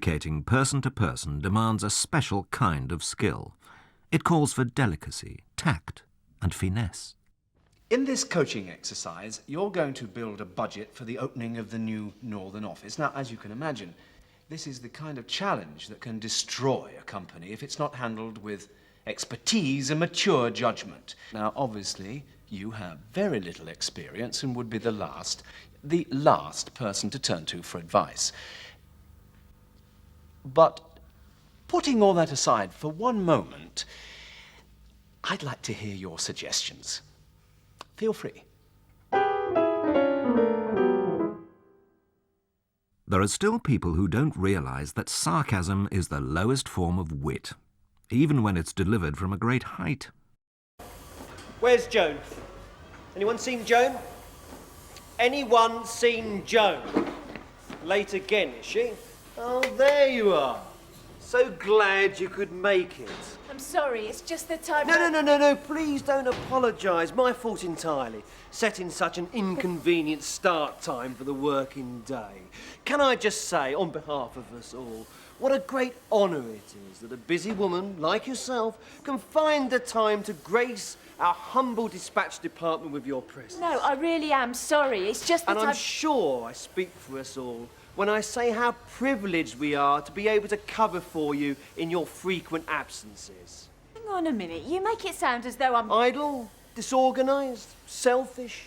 Communicating person to person demands a special kind of skill. It calls for delicacy, tact, and finesse. In this coaching exercise, you're going to build a budget for the opening of the new Northern office. Now, as you can imagine, this is the kind of challenge that can destroy a company if it's not handled with expertise and mature judgment. Now, obviously, you have very little experience and would be the last person to turn to for advice. But putting all that aside for one moment, I'd like to hear your suggestions. Feel free. There are still people who don't realise that sarcasm is the lowest form of wit, even when it's delivered from a great height. Where's Joan? Anyone seen Joan? Anyone seen Joan? Late again, is she? Oh, there you are. So glad you could make it. I'm sorry, it's just that I'm... No, please don't apologise. My fault entirely. Setting such an inconvenient start time for the working day. Can I just say, on behalf of us all, what a great honour it is that a busy woman like yourself can find the time to grace our humble dispatch department with your presence. No, I really am sorry. It's just that And I'm sure I speak for us all when I say how privileged we are to be able to cover for you in your frequent absences. Hang on a minute. You make it sound as though I'm... Idle, disorganised, selfish.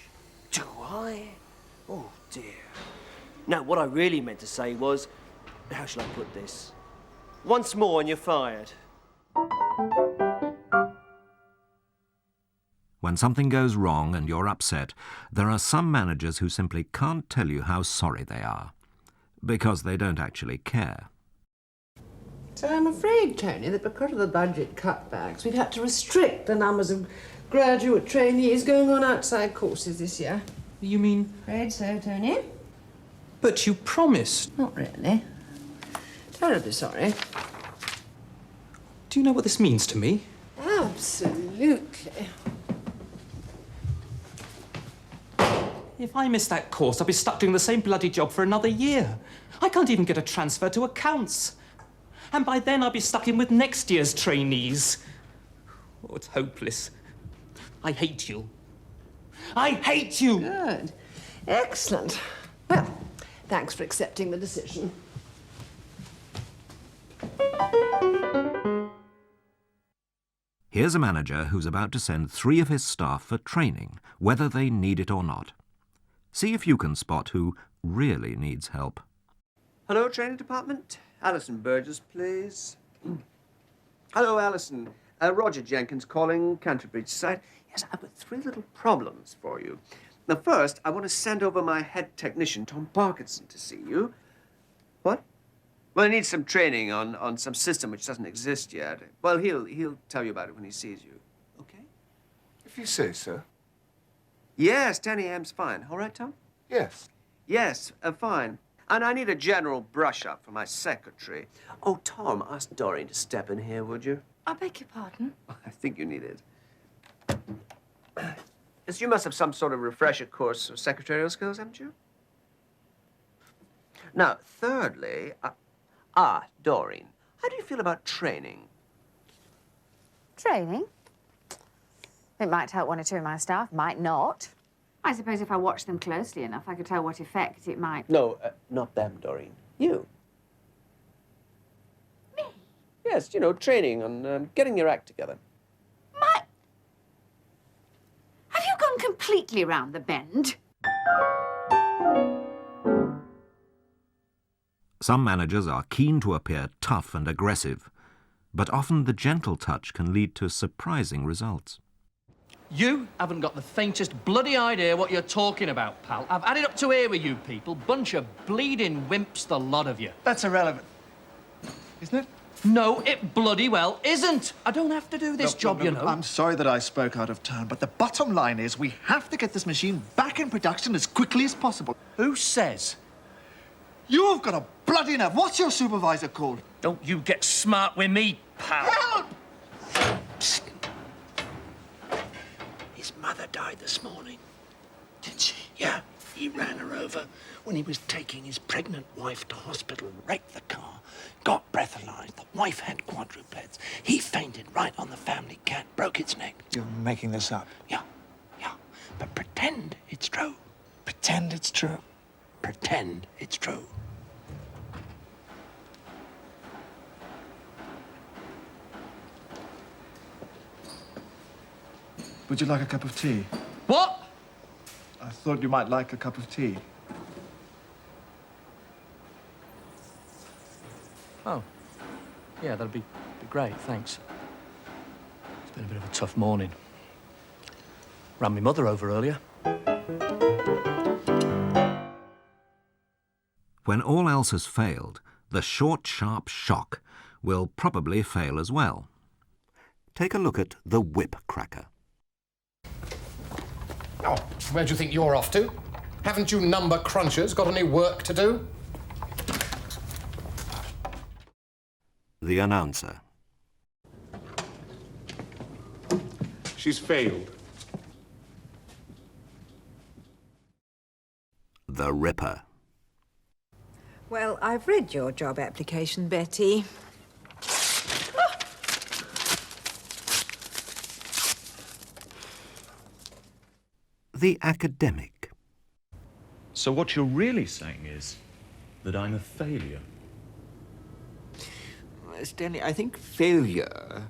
Do I? Oh, dear. No, what I really meant to say was, how shall I put this? Once more and you're fired. When something goes wrong and you're upset, there are some managers who simply can't tell you how sorry they are, because they don't actually care. So I'm afraid, Tony, that because of the budget cutbacks, we've had to restrict the numbers of graduate trainees going on outside courses this year. You mean? Afraid so, Tony. But you promised. Not really. Terribly sorry. Do you know what this means to me? Absolutely. If I miss that course, I'll be stuck doing the same bloody job for another year. I can't even get a transfer to accounts. And by then, I'll be stuck in with next year's trainees. Oh, it's hopeless. I hate you. I hate you! Good. Excellent. Well, thanks for accepting the decision. Here's a manager who's about to send 3 of his staff for training, whether they need it or not. See if you can spot who really needs help. Hello, training department. Alison Burgess, please. Hello, Alison. Roger Jenkins calling, Canterbury site. Yes, I've got 3 little problems for you. Now, first, I want to send over my head technician, Tom Parkinson, to see you. What? Well, he needs some training on some system which doesn't exist yet. Well, he'll tell you about it when he sees you. Okay? If you say so. Yes, 10 a.m.'s fine. All right, Tom? Yes. Yes, fine. And I need a general brush-up for my secretary. Oh, Tom, ask Doreen to step in here, would you? I beg your pardon? I think you need it. Yes, you must have some sort of refresher course of secretarial skills, haven't you? Now, thirdly, Doreen, how do you feel about training? Training? It might help 1 or 2 of my staff, might not. I suppose if I watched them closely enough, I could tell what effect it might... No, not them, Doreen. You. Me? Yes, you know, training on getting your act together. Have you gone completely round the bend? Some managers are keen to appear tough and aggressive, but often the gentle touch can lead to surprising results. You haven't got the faintest bloody idea what you're talking about, pal. I've had it up to here with you people. Bunch of bleeding wimps, the lot of you. That's irrelevant, isn't it? No, it bloody well isn't. I don't have to do this job, you know. I'm sorry that I spoke out of turn, but the bottom line is we have to get this machine back in production as quickly as possible. Who says? You've got a bloody nerve. What's your supervisor called? Don't you get smart with me, pal. Help! Psst. His mother died this morning. Did she? Yeah, he ran her over when he was taking his pregnant wife to hospital, wrecked the car. Wife had quadruplets. He fainted right on the family cat, broke its neck. You're making this up. Yeah. But pretend it's true. Pretend it's true. Pretend it's true. Would you like a cup of tea? What? I thought you might like a cup of tea. Oh. Yeah, that'd be great, thanks. It's been a bit of a tough morning. Ran my mother over earlier. When all else has failed, the short, sharp shock will probably fail as well. Take a look at the whip cracker. Oh, where do you think you're off to? Haven't you number crunchers got any work to do? The announcer. She's failed. The Ripper. Well, I've read your job application, Betty. The Academic. So what you're really saying is that I'm a failure? Stanley, I think failure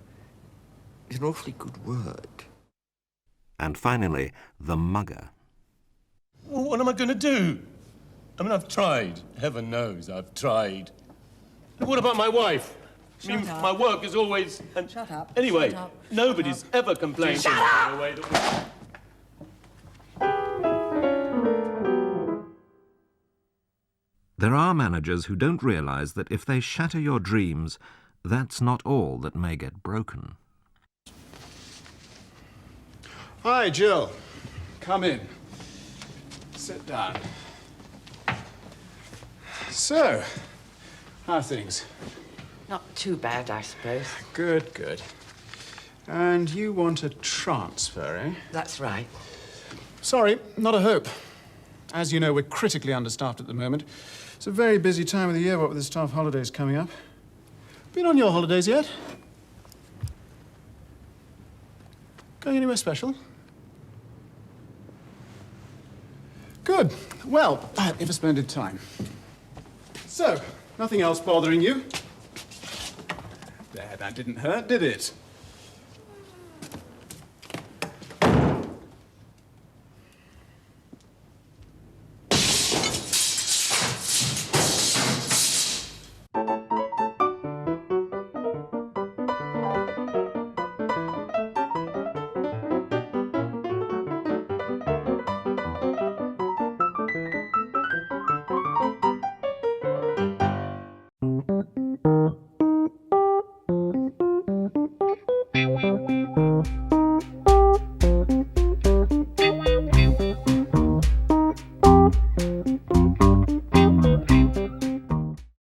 is an awfully good word. And finally, the Mugger. Well, what am I going to do? I mean, I've tried. Heaven knows I've tried. And what about my wife? I mean, my work is always... And Shut up. Anyway, Shut up. nobody's ever complained Shut to me up! in a way that... There are managers who don't realise that if they shatter your dreams, that's not all that may get broken. Hi, Jill. Come in. Sit down. So, how are things? Not too bad, I suppose. Good, good. And you want a transfer, eh? That's right. Sorry, not a hope. As you know, we're critically understaffed at the moment. It's a very busy time of the year, what with the staff holidays coming up. Been on your holidays yet? Going anywhere special? Good. Well, I hope you have a splendid time. So, nothing else bothering you? There, that didn't hurt, did it?